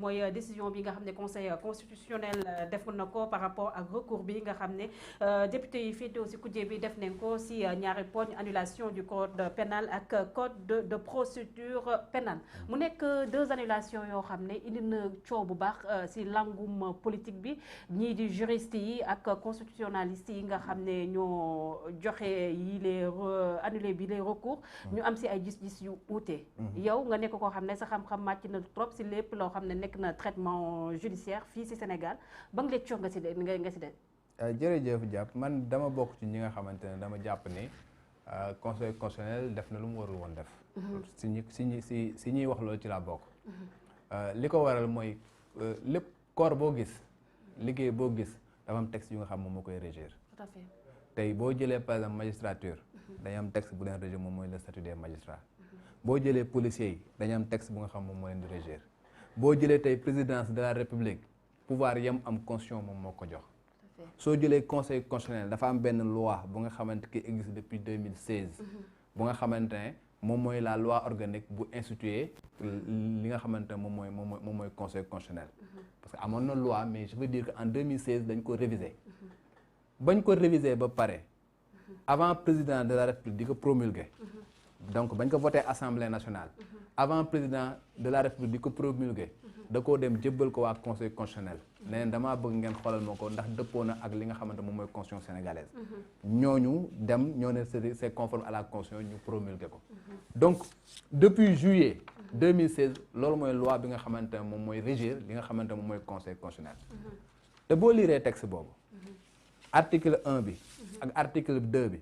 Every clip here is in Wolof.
mooy décision bi nga xam ne conseil constitutionnel defoon na ko par rapport ak recours bi nga xam ne député yi féetewoo si kujje bi def nañ ko si ñaari poñ annulation du code pénal ak code de procédure pénale mu nekk deux annulations yoo xam ne indi na coow bu baax si langum politique bi ñii di juriste yi ak constitutionnaliste yi nga xam ne ñoo joxe yi les annulé bi les recours ñu am si ay gis-gis yu uute yow nga nekk koo xam ne sa xam-xam màcc na trop si lépp loo xam ne nekk na traitement judiciaire fii ci Sénégal ba nga lecture nga ci de jërëjëf jàpp man dama bokk ci ñi nga xamante ne dama jàpp ni conseil constitutionnel def na lu mu warul woon def si ñuy wax loolu ci laa bokk li ko waral mooy lépp corps boo gis liggéey boo gis dafa am texte yu nga xam moom moo koy régir tout à fait tey boo jëlee par exemple magistrature dañu am texte bu leen régir moom mooy le statut des magistrats boo jëlee policiers yi dañu am texte bu nga xam moom moo leen di régir boo jëlee tey présidence de la république pouvoir yam am constitution moom moo ko jox soo jëlee conseil constitutionnel dafa am benn loi bu nga xamante qui existe depuis 2016 bu nga xamante ne moom mooy la loi organique bu institué li nga xamante ne moom mooy conseil constitutionnel parce que amoon na loi mais je veux dire que en 2016 dañ ko réviser bañ ko réviser ba pare avant président de la république di ko promulguer donc bañ ko voté assemblée nationale avant président de la république di ko promulguer da koo dem jébbal ko waa conseil constitutionnel neneen damaa bëgg ngeen xoolal ma ko ndax dëppoo na ak li nga xamante moom mooy constitution sénégalaise ñooñu dem ñoo ne c'est conforme à la constitution ñu promulguer ko donc depuis juillet 2016 loolu mooy loi bi nga xamante ne moom mooy régir li nga xamante moom mooy conseil constitutionnel te boo liiree texte boobu article 1 bi ak article 2 bi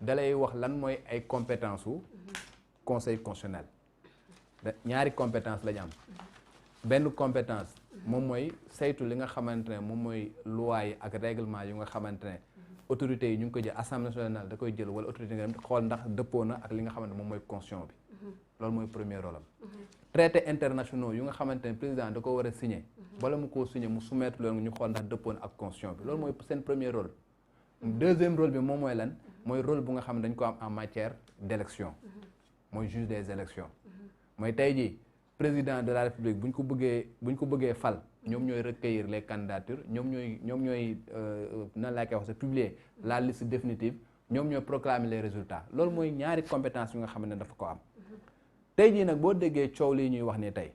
dalay wax lan mooy ay compétence u conseil constitutionnel ñaari compétence la ñu am benn compétence moom mooy saytu li nga xamante ne moom mooy loi yi ak règlement yu nga xamante ne autorités yi ñu ngi ko jël assemblée nationale da koy jël wala autorité nga dem xool ndax dëppoo na ak li nga xamante ne moom mooy constitution bi loolu mooy premier rôle am traité internationaux yu nga xamante ne président da ko war a signé bala mu koo signé mu soumettre loolu ñu xool ndax dëppoo na ak constitution bi loolu mooy seen premier rôle deuxième rôle bi moom mooy lan mooy rôle bu nga xam ne dañ ko am en matière d'élection mooy juge des élections mooy tey jii président de la république bu ñu ko bëggee fal ñoom ñooy recueillir les candidatures ñoom ñooy nan laa koy wax sa publier la liste définitive ñoom ñooy proclamer les résultats loolu mooy ñaari compétence yu nga xam ne dafa ko am tey jii nag boo déggee coow lii ñuy wax ni tey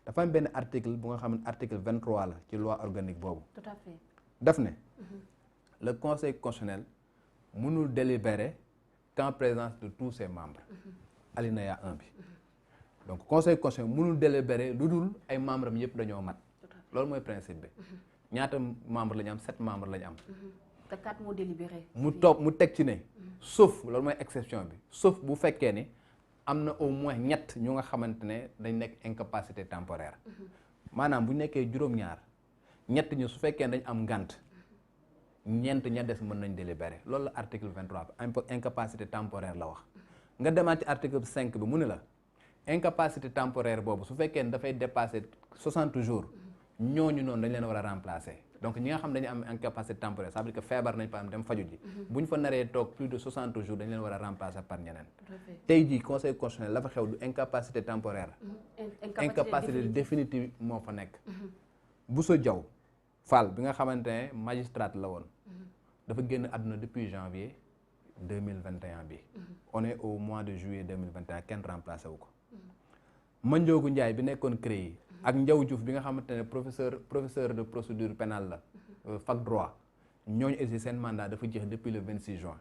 dafa am benn article bu nga xam ne article 23 la ci loi organique boobu tout à fait daf ne le conseil constitutionnel mënul délibérer qu'en présence de tous ses membres alinéa 1 bi donc conseil constitutionnel mënul délibérer lu dul ay membres am yëpp dañoo mat loolu mooy principe bi ñaata membre la ñu am 7 membres la ñu am te 4 moo délibéré mu teg ci ne sauf loolu mooy exception bi sauf bu fekkee ni am na au moins ñett ñu nga xamante ne dañ nekk incapacité temporaire maanaam bu nekkee juróom-ñaar ñett ñu su fekkee dañ am ngànt ñeent ña des mën nañ délibérer loolu la article 23 bi incapacité temporaire la wax nga demaat ci article 5 bi mu ne la incapacité temporaire boobu su fekkee ne dafay dépasser 60 jours ñooñu noonu dañ leen war a remplacer donc ñi nga xam dañu am incapacité temporaire ça veut dire que feebar nañ fa am dem faju ji bu ñu fa naree toog plus de 60 jours dañ leen war a remplacer par ñeneen tey jii conseil constitutionnel la fa xew du incapacité temporaire incapacité définitive moo fa nekk Bousso Diaw Fall bi nga xamante ne magistrate la woon dafa génn àdduna depuis janvier 2021 bi on est au mois de juillet 2021 kenn remplacé wu ko Mandiogu Ndiaye bi nekkoon CREI ak Ndiaw Diouf bi nga xamante ne professeur de procédure pénale la fac droit ñooñu aussi seen mandat dafa jeex depuis le 26 juin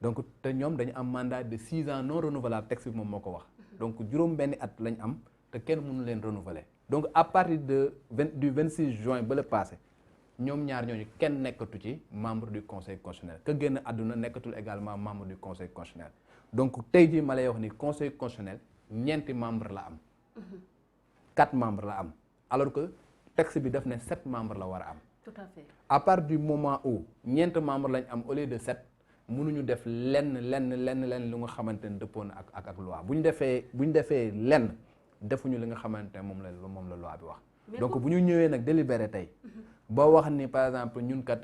donc te ñoom dañu am mandat de 6 ans non renouvelable texte bi moom moo ko wax donc juróom benni at lañ am te kenn mënu leen renouveler donc à partir du 26 juin ba le passé ñoom ñaar ñooñu kenn nekkatu ci membre du conseil constitutionnel que génn àdduna nekkatul également membre du conseil constitutionnel donc tey jii ma lay wax ni conseil constitutionnel ñeenti membre la am 4 membres la am alors que texte bi daf ne 7 membres la war a am tout à fait à partir du moment où ñeent membres lañ am au lieu de 7 mënuñu def lenn lu nga xamante ne dëppoon ak loi bu ñu defee lenn defuñu li nga xamante ne moom la loi bi wax donc bu ñu ñëwee nag délibéré tey ba wax ni par exemple ñun kat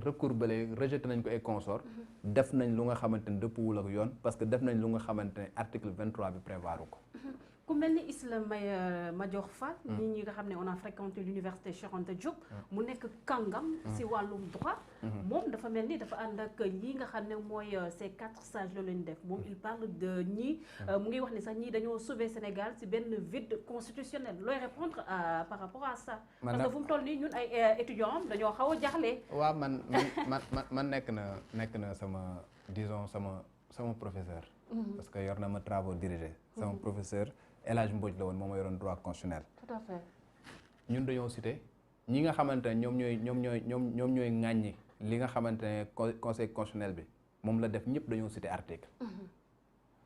recours bale rejeté nañ ko ay consort def nañ lu nga xamante ne dëppwul ak yoon parce que def nañ lu nga xamante ne article 23 bi prévoir ko ku mel ni Ismaïla Madior Fall. ñi nga xam ne on a fréquenté l'université Cheikh Anta Diop. mu nekk kàngam si wàllum droit. moom dafa mel ni dafa ànd ak lii nga xam ne mooy ces 4 sages la leen def moom il parle de ñii mu ngi wax ni sax ñii dañoo sauver Sénégal si benn vide constitutionnel looy répondre par rapport à ça. parce que fu mu toll nii ñun ay étudiants am dañoo xaw a jaaxle. waaw man nekk na sama disons sama professeur. parce que yor na ma travaux dirigés. sama professeur El Hadj Mbodj la woon moom ma yoroon droit constitutionnel. tout à fait. ñun dañoo cité ñi nga xamante ne ñoom ñooy ŋàññi li nga xamante ne conseil constitutionnel bi moom la def ñëpp dañoo cité article.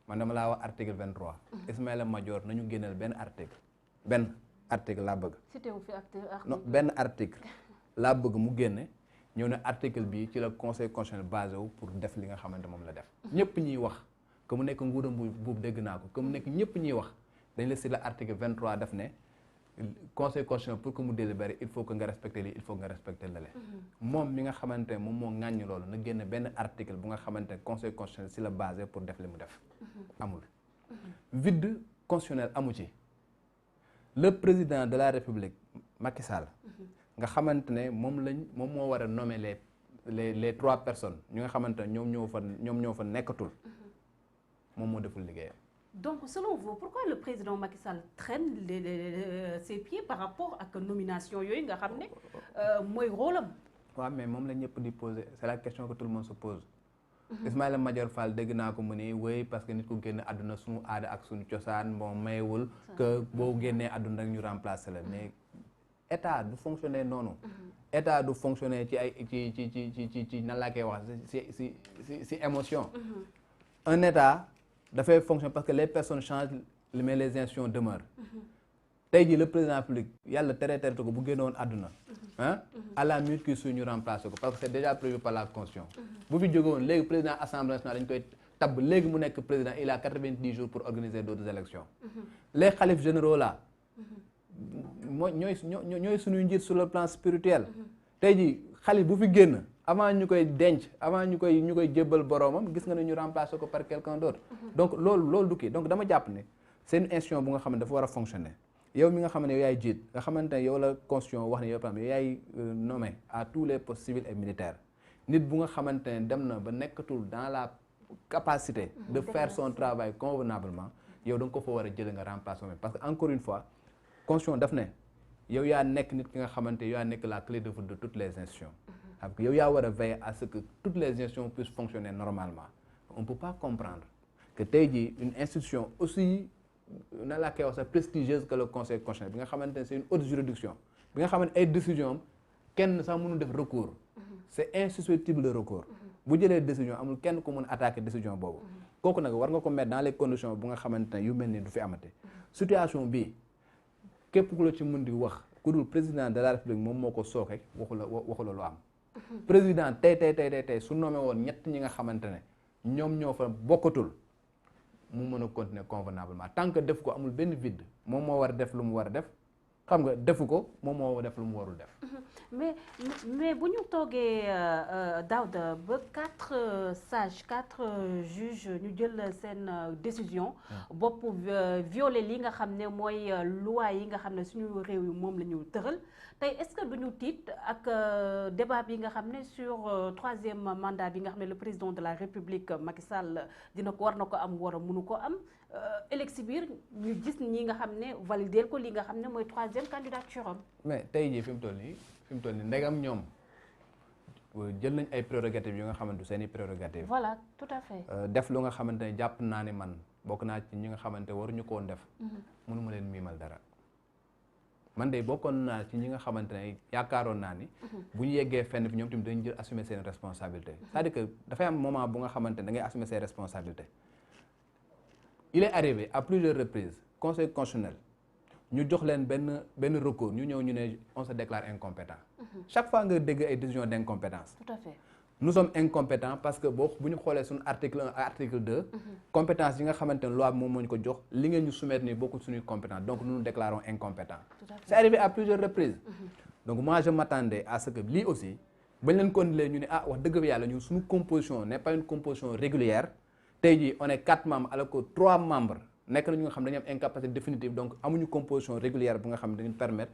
man dama laa wax article 23. Ismaïla Madior nañu génneel benn article laa bëgg. cité wu fi non benn article laa bëgg mu génne ñëw ne article bi ci la conseil constitutionnel basé wu pour def li nga xamante moom la def. ñëpp ñuy wax que mu nekk nguuram buub dégg naa ko que mu nekk ñëpp ñuy wax dañ la cité article 23 def ne. conseil constitutionnel pour que mu délibéré il faut que nga respecter lii il faut que nga respecter lale moom mi nga xamante ne moom moo ŋàññi loolu na génne benn article bu nga xamante ne conseil constitutionnel si la basé pour def li mu def amul vide constitutionnel amu ci le président de la république Macky Sall nga xamante ne moom moo war a nommer les 3 personnes ñu nga xamante ne ñoom ñoo fa nekkatul moom moo deful liggéeyam. Donc, selon vous, pourquoi le président Macky Sall traîne ses pieds par rapport à la nomination yooyu nga xam ne mooy rôle am. waaw mais moom la ñëpp di poser c'est la question que tout le monde se pose. Ismaïla Madior Fall dégg naa ko mu ni wéy parce que nit ku génn àdduna suñu aada ak suñu cosaan bon mayewul que boo génnee àdduna rek ñu remplacer la mais état du fonctionner noonu. état du fonctionner ci ay ci nan laa koy wax ci émotion. Un état dafay fonctionner parce que les personnes changent mais les institutions demeurent. tey jii le président public yàlla tere ko bu génnoon àdduna à la minute qui suit ñu remplacer ko parce que c'est déjà prévu par la constitution. bu fi jóge woon léegi président assemblée nationale dañ koy tabb léegi mu nekk président il a 90 jours pour organiser d'autres élections. les khalifes généraux là ñooy suñuy njiit sur le plan spirituel. tey jii xalif bu fi génn avant ñu koy denc avant ñu koy jébbal boroomam gis nga ne ñu remplacer ko par quelqu'un d'autre. donc loolu du kii donc dama jàpp ne c'est une institution bu nga xam ne dafa war a fonctionner. yow mi nga xam ne yow yaay jiit nga xamante ne yow la constitution wax ne yow yaay nommé à tous les postes civils et militaires nit bu nga xamante ne dem na ba nekkatul dans la capacité de faire son travail convenablement yow da nga ko fa war a jëlee nga remplacer parce que encore une fois constitution daf ne yow yaa nekk nit ki nga xamante yow yaa nekk la clé de voûte de toutes les institutions yow yaa war a veiller à ce que toutes les institutions puissent fonctionner normalement on peut pas comprendre que tey jii une institution aussi na laa koy wax sax prestigieuse que le conseil constitutionnel bi nga xamante ne c'est une haute juridiction bi nga xamante ay décision am kenn sax mënu def recours c'est insusceptible de recours bu jëlee décision amul kenn ku mën attaquer décision boobu kooku nag war nga ko mettre dans les conditions bu nga xamante ne yu mel ni du fi amate situation bii képp ku la ci mën di wax ku dul président de la république moom moo ko sooke waxu la lu am président tey su nommé woon ñett ñi nga xamante ne ñoom ñoo fa bokkatul mu mën a continuer convenablement tant que def ko amul benn vide moom moo war a def lu mu war a def xam nga defu ko moom moo def lu mu warul def. mais bu ñu toogee Daouda ba 4 sages 4 juges ñu jël seen décision. bopp violer li nga xam ne mooy loi yi nga xam ne suñu réew yi moom la ñu tëral tey est-ce que duñu tiit ak débat bi nga xam ne sur 3e mandat bi nga xam ne le président de la République Macky Sall war na ko am war a mënu ko am élection biir ñu gis ñi nga xam ne valider ko li nga xam ne mooy 3e candidature am. mais tey jii fi mu toll nii ndegam ñoom jël nañ ay prérogatives yu nga xamante seen i prérogatives. voilà tout à fait. def lu nga xamante ne jàpp naa ne man bokk naa ci ñi nga xamante waruñu ko woon def. mënuma leen miimal dara. man de bokkoon naa ci ñi nga xamante ne yaakaaroon naa ni. bu ñu yeggee fenn fi ñoom tamit dañu jël assumer seen responsabilité. c'est-à-dire que dafay am moment bu nga xamante ne da ngay assumer ses responsabilités. il est arrivé à plusieurs reprises conseil constitutionnel ñu jox leen benn recours ñu ñëw ñu ne on se déclare incompétent. chaque fois nga dégg ay décisions d'incompétence. tout à fait. nous sommes incompétents parce que bu ñu xoolee suñu article 1 ak article 2. compétence yi nga xamante ne loi bi moom moo ñu ko jox li ngeen ñu soumettre nii bokkul suñuy compétence donc nous nous déclarons incompétents. c'est arrivé à plusieurs reprises. donc moi je m'attendais à ce que lii aussi bañ leen ko indilee ñu ne wax dëgg yàlla ñun suñu composition n'est pas une composition régulière tey jii on est 4 membres alors que 3 membres nekk na ñu nga xam dañu am incapacité définitive donc amuñu composition régulière bu nga xam ne dañu permettre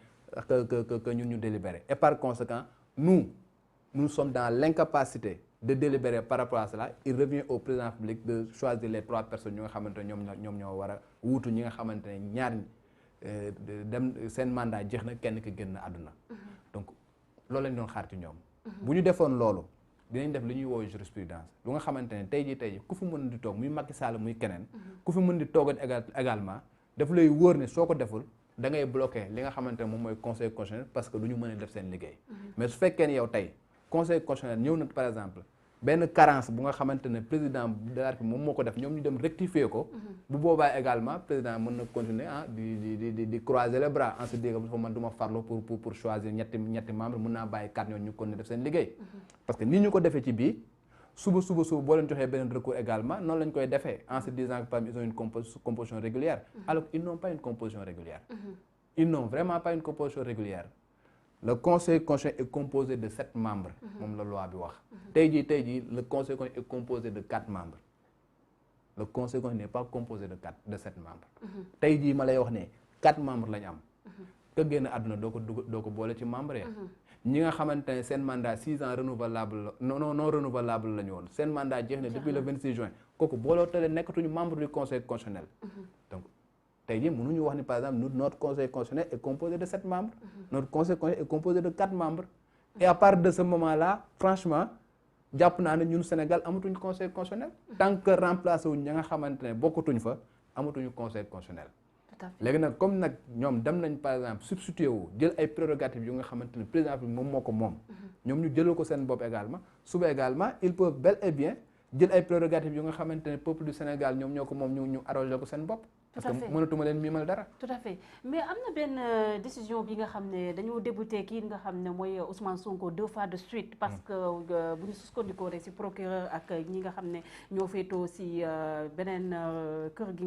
que ñun ñu délibérer et par conséquent nous sommes dans l'incapacité de délibérer par rapport à cela. Il revient au président public de choisir les 3 personnes ñi nga xamante ne ñoom ñoo war a wuutu ñi nga xamante ne ñaar dem seen mandat jeex na kenn ki génn àdduna. donc loolu lañ doon xaar ci ñoom. bu ñu defoon loolu dinañ def li ñuy woowee jurisprudence lu nga xamante ne tey jii ku fi mën di toog muy Macky Sall muy keneen. ku fi mën di toogat également daf lay wóor ne soo ko deful da ngay bloqué li nga xamante ne moom mooy conseil constitutionnel parce que du ñu mën a def seen liggéey. mais su fekkee ne yow tey conseil constitutionnel ñëw na par exemple. benn carence bu nga xamante ne président de la République moom moo ko def ñoom ñu dem rectifier ko. bu boobaa également président mën na continuer di croiser les bras en se disant que man du ma farlo pour choisir ñetti membres mën naa bàyyi 4 ñooñu ñu continuer def seen liggéey. parce que ni ñu ko defee ci bii suba boo leen joxee beneen recours également noonu lañ koy defee en se disant que ils ont une composition régulière. alors qu'ils n'ont pas une composition régulière. ils n'ont vraiment pas une composition régulière. Le conseil constitutionnel est composé de 7 membres. moom la loi bi wax. tey jii le conseil constitutionnel est composé de 4 membres. le conseil constitutionnel n'est pas composé de 7 membres. tey jii ma lay wax ne 4 membres lañ am. ka génn àdduna doo ko boole ci membres yi. ñi nga xamante ne seen mandat 6 ans renouvelable non renouvelable la ñu woon seen mandat jeex na depuis le 26 juin kooku booloo tale nekkatuñu membre du conseil constitutionnel. donc tey jii mënuñu wax ni par exemple notre conseil constitutionnel est composé de 7 membres. notre conseil constitutionnel est composé de 4 membres. et à partir de ce moment-là franchement jàpp naa ne ñun Sénégal amatuñ conseil constitutionnel. tant que remplacé wuñ ña nga xamante ne bokkatuñ fa amatuñu conseil constitutionnel. léegi nag comme nag ñoom dem nañ par exemple substitué wu jël ay prérogatives yu nga xamante ne président bi moom moo ko moom. ñoom ñu jëlal ko seen bopp également suba également ils peuvent bel et bien jël ay prérogatives yu nga xamante ne peuple du Sénégal ñoom ñoo ko moom ñu arrangé ko seen bopp. parce que mënatuma leen miimal dara. tout à fait mais am na benn décision bi nga xam ne dañoo débuté kii nga xam ne mooy Ousmane Sonko 2 fois de suite. parce que bu ñu sukkandikoo rek ci procureur ak ñi nga xam ne ñoo féetoo ci beneen kër gi.